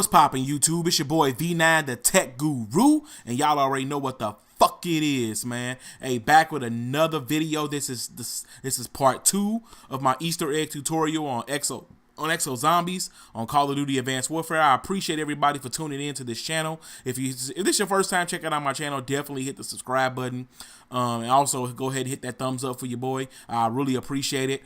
What's poppin', YouTube? It's your boy V9, the Tech Guru, and y'all already know what the fuck it is, man. Hey, back with another video. This is part 2 of my Easter egg tutorial on Exo Zombies on Call of Duty Advanced Warfare. I appreciate everybody for tuning in to this channel. If this is your first time checking out my channel, definitely hit the subscribe button, and also go ahead and hit that thumbs up for your boy. I really appreciate it.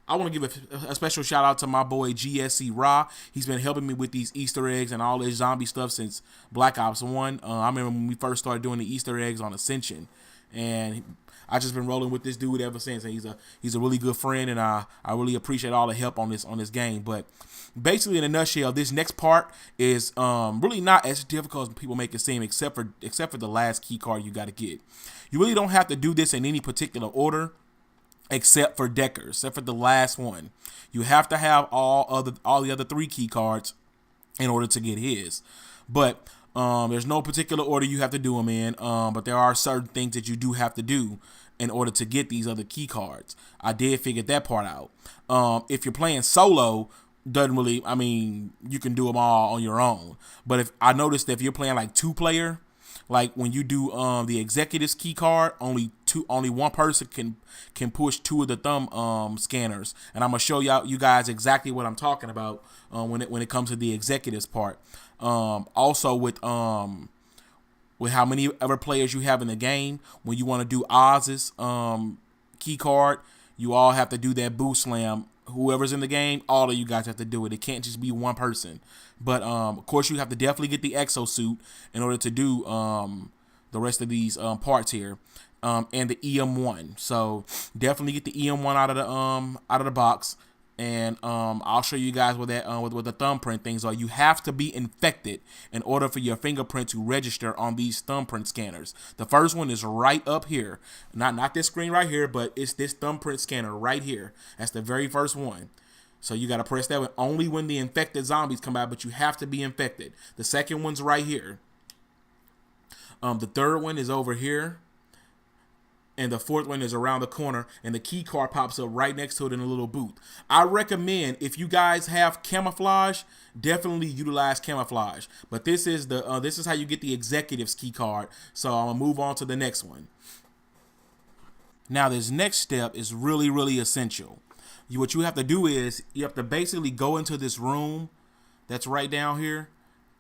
I want to give a special shout out to my boy GSC Ra. He's been helping me with these Easter eggs and all this zombie stuff since Black Ops 1. I remember when we first started doing the Easter eggs on Ascension, and I just been rolling with this dude ever since, and he's a really good friend, and I really appreciate all the help on this game. But basically, in a nutshell, this next part is really not as difficult as people make it seem, except for the last key card you got to get. You really don't have to do this in any particular order, except for Decker, except for the last one. You have to have all the other 3 key cards in order to get his. But there's no particular order you have to do them in, but there are certain things that you do have to do in order to get these other key cards. I did figure that part out. If you're playing solo, doesn't really, I mean, you can do them all on your own. But if I noticed that if you're playing like 2-player, like when you do the executive's key card, only one person can push 2 of the thumb scanners, and I'm gonna show you guys exactly what I'm talking about when it comes to the executives part. Also with how many other players you have in the game, when you want to do Oz's key card, you all have to do that boost slam. Whoever's in the game, all of you guys have to do it. It can't just be one person. But of course, you have to definitely get the exosuit in order to do the rest of these parts here, and the EM1. So definitely get the EM1 out of the box. And I'll show you guys what that with the thumbprint things are. You have to be infected in order for your fingerprint to register on these thumbprint scanners. The first one is right up here, not this screen right here, but it's this thumbprint scanner right here. That's the very first one. So you got to press that one only when the infected zombies come out, but you have to be infected. The second one's right here. The third one is over here. And the fourth one is around the corner, and the key card pops up right next to it in a little booth. I recommend, if you guys have camouflage, definitely utilize camouflage. But this is how you get the executive's key card. So I'm gonna move on to the next one. Now this next step is really, really essential. What you have to do is you have to basically go into this room that's right down here.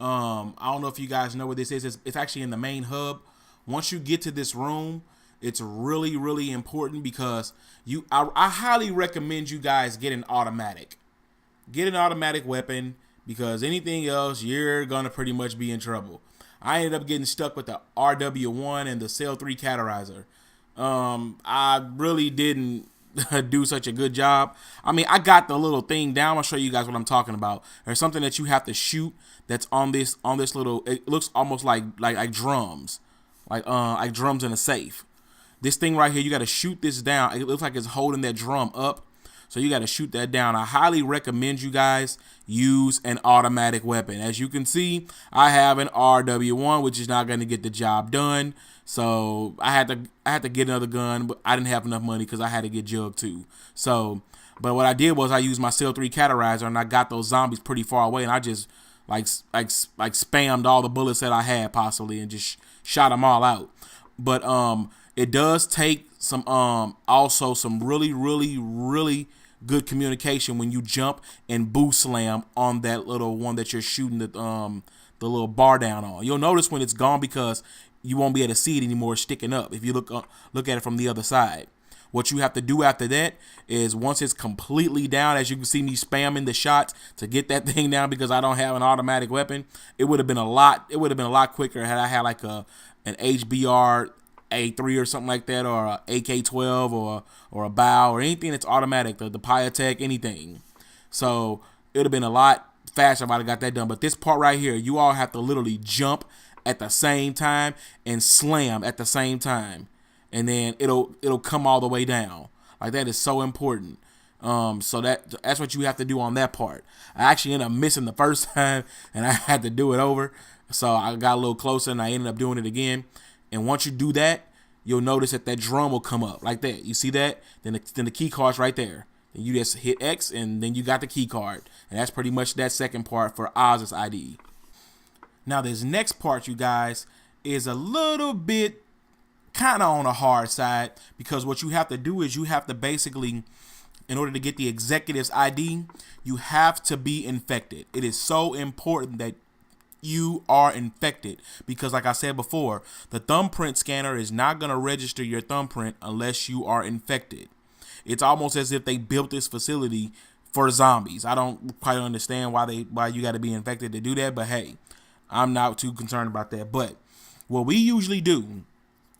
I don't know if you guys know what this is. It's actually in the main hub. Once you get to this room, it's really, really important because I highly recommend you guys get an automatic. Get an automatic weapon, because anything else, you're going to pretty much be in trouble. I ended up getting stuck with the RW1 and the Cell 3 Categorizer. I really didn't do such a good job. I mean, I got the little thing down. I'll show you guys what I'm talking about. There's something that you have to shoot that's on this little, it looks almost like drums. Like drums in a safe. This thing right here, you got to shoot this down. It looks like it's holding that drum up. So you got to shoot that down. I highly recommend you guys use an automatic weapon. As you can see, I have an RW1, which is not going to get the job done. So I had to get another gun, but I didn't have enough money because I had to get Jug too. So, but what I did was I used my Cell 3 Categorizer, and I got those zombies pretty far away, and I just like spammed all the bullets that I had possibly and just shot them all out. But it does take some also some really, really, really good communication when you jump and boost slam on that little one that you're shooting the little bar down on. You'll notice when it's gone because you won't be able to see it anymore sticking up if you look at it from the other side. What you have to do after that is, once it's completely down, as you can see me spamming the shots to get that thing down because I don't have an automatic weapon, it would have been a lot quicker had I had like an HBR A3 or something like that, or a AK-12 or a BAO or anything that's automatic, the Pyotech, anything. So it would have been a lot faster if I'd have got that done. But this part right here, you all have to literally jump at the same time and slam at the same time, and then it'll come all the way down. Like, that is so important. So that's what you have to do on that part. I actually ended up missing the first time, and I had to do it over. So I got a little closer, and I ended up doing it again. And once you do that, you'll notice that drum will come up like that. You see that? Then the key card's right there. Then you just hit X, and then you got the key card. And that's pretty much that second part for Oz's ID. Now, this next part, you guys, is a little bit kind of on the hard side, because what you have to do is you have to basically, in order to get the executive's ID, you have to be infected. It is so important that you are infected, because like I said before, the thumbprint scanner is not going to register your thumbprint unless you are infected. It's almost as if they built this facility for zombies. I don't quite understand why you got to be infected to do that, but hey, I'm not too concerned about that. But what we usually do,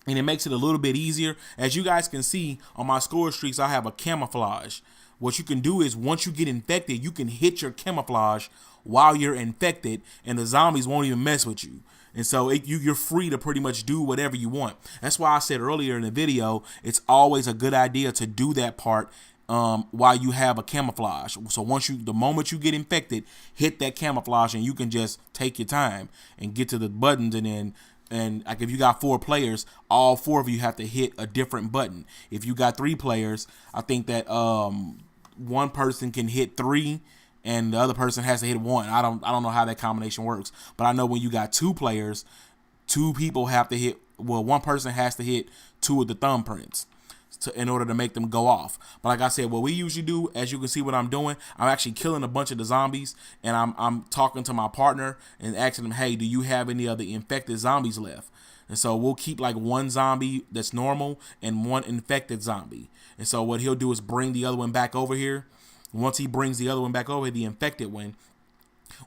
and it makes it a little bit easier, as you guys can see on my score streaks, I have a camouflage. What you can do is once you get infected, you can hit your camouflage while you're infected, and the zombies won't even mess with you. And so you're free to pretty much do whatever you want. That's why I said earlier in the video, it's always a good idea to do that part while you have a camouflage. So the moment you get infected, hit that camouflage, and you can just take your time and get to the buttons, and like if you got 4 players, all 4 of you have to hit a different button. If you got 3 players, I think that one person can hit 3 and the other person has to hit 1. I don't know how that combination works, but I know when you got 2 players, 2 people have to hit, well, one person has to hit 2 of the thumbprints in order to make them go off. But like I said, what we usually do, as you can see what I'm doing, I'm actually killing a bunch of the zombies, and I'm talking to my partner and asking them, hey, do you have any other infected zombies left? And so we'll keep like 1 zombie that's normal and 1 infected zombie. And so what he'll do is bring the other one back over here. Once he brings the other one back over, the infected one,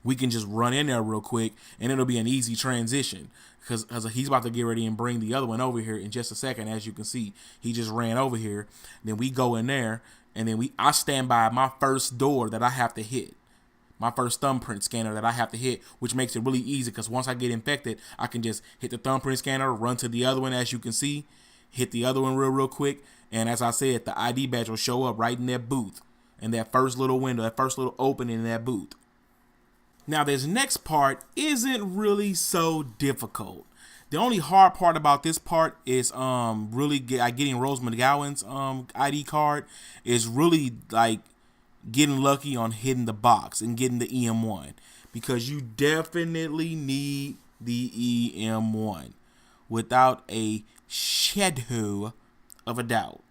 we can just run in there real quick, and it'll be an easy transition, because he's about to get ready and bring the other one over here in just a second. As you can see, he just ran over here. Then we go in there, and then I stand by my first door that I have to hit, my first thumbprint scanner that I have to hit, which makes it really easy, because once I get infected, I can just hit the thumbprint scanner, run to the other one, as you can see, hit the other one real quick, and as I said, the ID badge will show up right in that booth, in that first little window, that first little opening in that booth. Now, this next part isn't really so difficult. The only hard part about this part is really getting Rose McGowan's ID card is really like getting lucky on hitting the box and getting the EM1, because you definitely need the EM1 without a shadow of a doubt.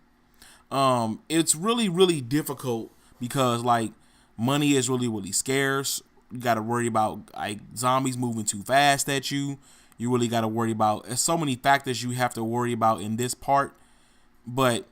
It's really difficult, because like money is really scarce. You got to worry about like zombies moving too fast at you. You really got to worry about, there's so many factors you have to worry about in this part. But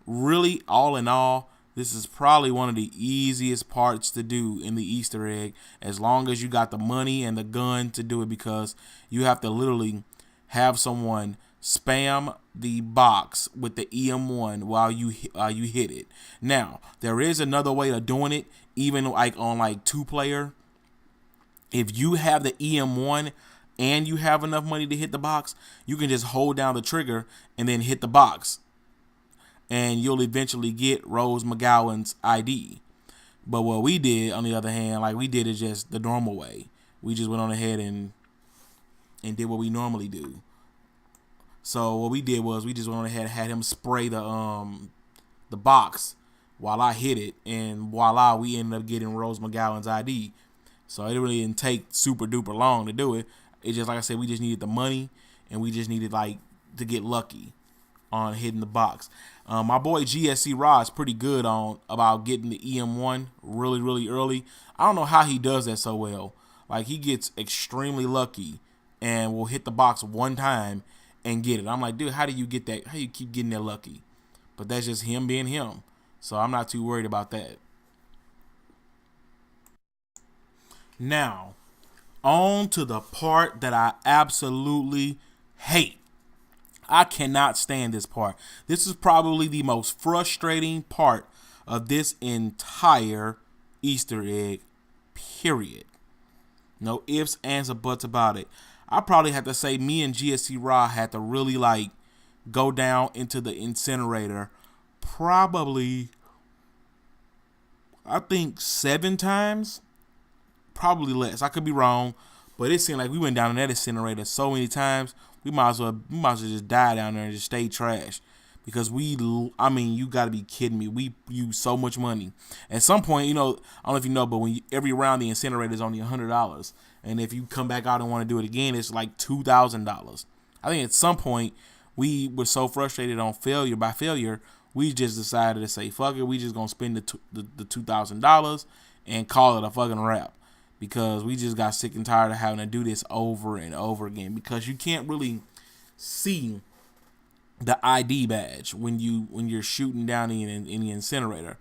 really, all in all, this is probably one of the easiest parts to do in the Easter egg, as long as you got the money and the gun to do it, because you have to literally have someone spam the box with the EM1 while you hit it. Now, there is another way of doing it, even like on like 2-player. If you have the EM1 and you have enough money to hit the box, you can just hold down the trigger and then hit the box, and you'll eventually get Rose McGowan's ID. But what we did, on the other hand, like we did it just the normal way. We just went on ahead and did what we normally do. So what we did was we just went on ahead and had him spray the box while I hit it, and voila, we ended up getting Rose McGowan's ID. So it really didn't take super duper long to do it. It's just like I said, we just needed the money, and we just needed like to get lucky on hitting the box. My boy GSC Raw is pretty good about getting the EM1 really early. I don't know how he does that so well. Like, he gets extremely lucky and will hit the box one time and get it. I'm like, dude, how do you get that? How do you keep getting that lucky? But that's just him being him. So I'm not too worried about that. Now, on to the part that I absolutely hate. I cannot stand this part. This is probably the most frustrating part of this entire Easter egg, period. No ifs, ands, or buts about it. I probably have to say me and GSC Raw had to really like go down into the incinerator probably, I think 7 times. Probably less. I could be wrong, but it seemed like we went down in that incinerator so many times. We might as well just die down there and just stay trashed, because I mean, you got to be kidding me. We use so much money. At some point, you know, I don't know if you know, but every round the incinerator is only $100, and if you come back out and want to do it again, it's like $2,000. I think at some point we were so frustrated on failure, we just decided to say fuck it. We just gonna spend the $2,000 and call it a fucking wrap, because we just got sick and tired of having to do this over and over again, because you can't really see the ID badge when you're shooting down in the incinerator.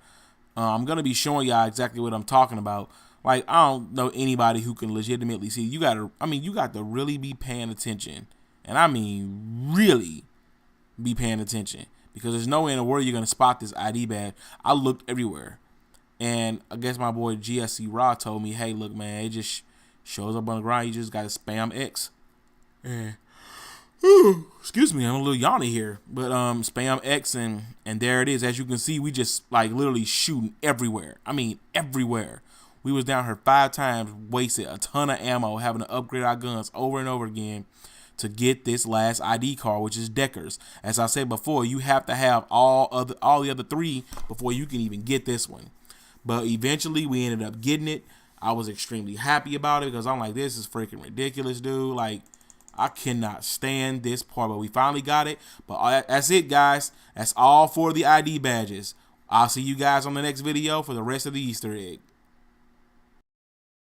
I'm gonna be showing y'all exactly what I'm talking about. Like, I don't know anybody who can legitimately see. You got to really be paying attention, and I mean really be paying attention, because there's no way in the world you're gonna spot this ID badge. I looked everywhere, and I guess my boy GSC Raw told me, hey, look, man, it just shows up on the ground. You just gotta spam X. And excuse me, I'm a little yawny here, but spam X and there it is. As you can see, we just like literally shooting everywhere. I mean everywhere. We was down here 5 times, wasted a ton of ammo, having to upgrade our guns over and over again to get this last ID card, which is Decker's. As I said before, you have to have all the other 3 before you can even get this one. But eventually we ended up getting it. I was extremely happy about it, because I'm like, this is freaking ridiculous, dude. Like, I cannot stand this part, but we finally got it. But that's it, guys. That's all for the ID badges. I'll see you guys on the next video for the rest of the Easter egg.